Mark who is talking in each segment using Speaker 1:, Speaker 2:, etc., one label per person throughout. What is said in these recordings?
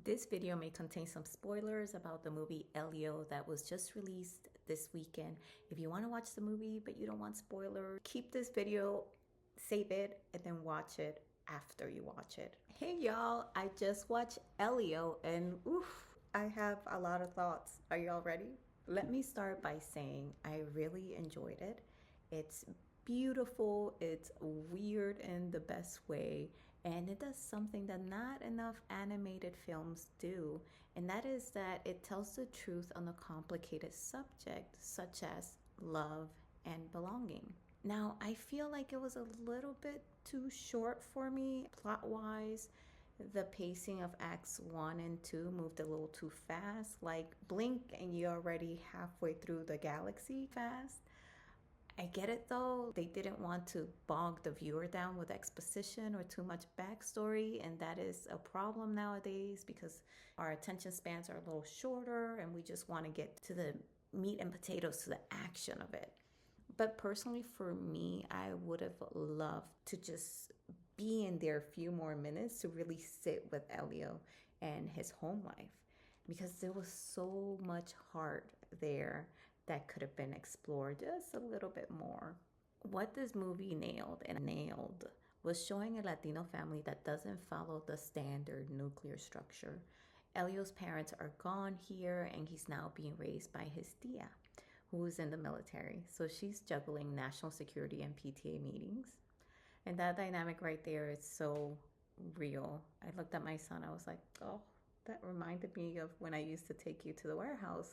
Speaker 1: This video may contain some spoilers about the movie Elio that was just released this weekend. If you want to watch the movie but you don't want spoilers, keep this video, save it, and then watch it after you watch it. Hey y'all, I just watched Elio and oof, I have a lot of thoughts. Are y'all ready? Let me start by saying I really enjoyed it. It's beautiful, it's weird in the best way, and it does something that not enough animated films do, and that is that it tells the truth on a complicated subject such as love and belonging. Now, I feel like it was a little bit too short for me plot wise. The pacing of acts 1 and 2 moved a little too fast, like blink and you're already halfway through the galaxy fast. I get it though, they didn't want to bog the viewer down with exposition or too much backstory, and that is a problem nowadays because our attention spans are a little shorter and we just want to get to the meat and potatoes, to the action of it. But personally, for me, I would have loved to just be in there a few more minutes to really sit with Elio and his home life, because there was so much heart there that could have been explored just a little bit more. What this movie nailed was showing a Latino family that doesn't follow the standard nuclear structure. Elio's parents are gone here and he's now being raised by his tia, who is in the military. So she's juggling national security and PTA meetings. And that dynamic right there is so real. I looked at my son, I was like, oh, that reminded me of when I used to take you to the warehouse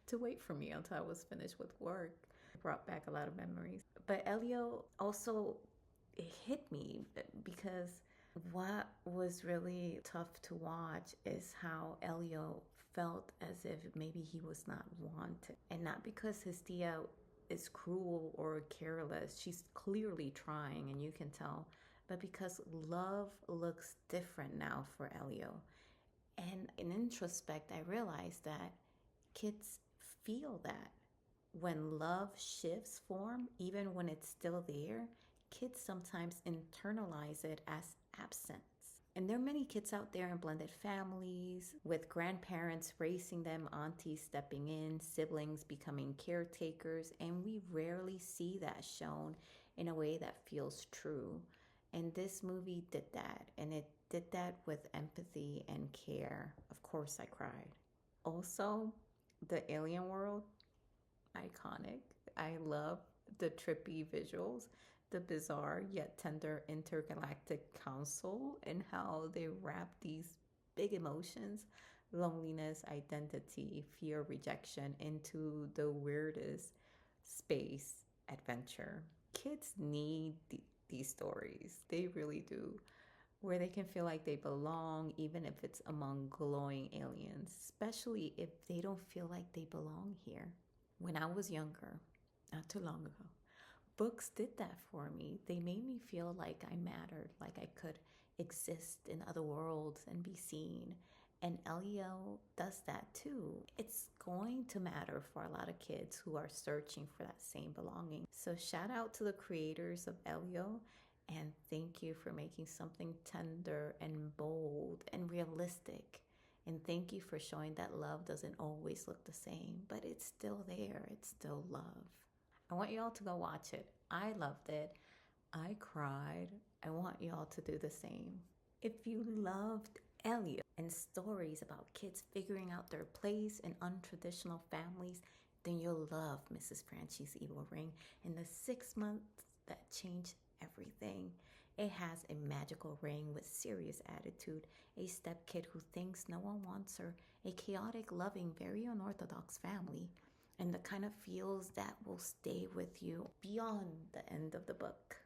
Speaker 1: to wait for me until I was finished with work. It brought back a lot of memories. But Elio also, it hit me because what was really tough to watch is how Elio felt as if maybe he was not wanted. And not because his tia is cruel or careless. She's clearly trying and you can tell. But because love looks different now for Elio. And in introspect, I realized that kids feel that. When love shifts form, even when it's still there, kids sometimes internalize it as absence. And there are many kids out there in blended families with grandparents raising them, aunties stepping in, siblings becoming caretakers, and we rarely see that shown in a way that feels true. And this movie did that, and it did that with empathy and care. Of course, I cried. Also, the alien world, iconic. I love the trippy visuals, the bizarre yet tender intergalactic council, and how they wrap these big emotions, loneliness, identity, fear, rejection, into the weirdest space adventure. Kids need these stories. They really do, where they can feel like they belong, even if it's among glowing aliens, especially if they don't feel like they belong here. When I was younger, not too long ago, books did that for me. They made me feel like I mattered, like I could exist in other worlds and be seen. And Elio does that too. It's going to matter for a lot of kids who are searching for that same belonging. So shout out to the creators of Elio, and thank you for making something tender and bold and realistic. And thank you for showing that love doesn't always look the same, but it's still there. It's still love. I want y'all to go watch it. I loved it. I cried. I want y'all to do the same. If you loved Elio and stories about kids figuring out their place in untraditional families, then you'll love Mrs. Franchy's Evil Ring and the 6 months that changed everything. It has a magical ring with serious attitude, a stepkid who thinks no one wants her, a chaotic, loving, very unorthodox family, and the kind of feels that will stay with you beyond the end of the book.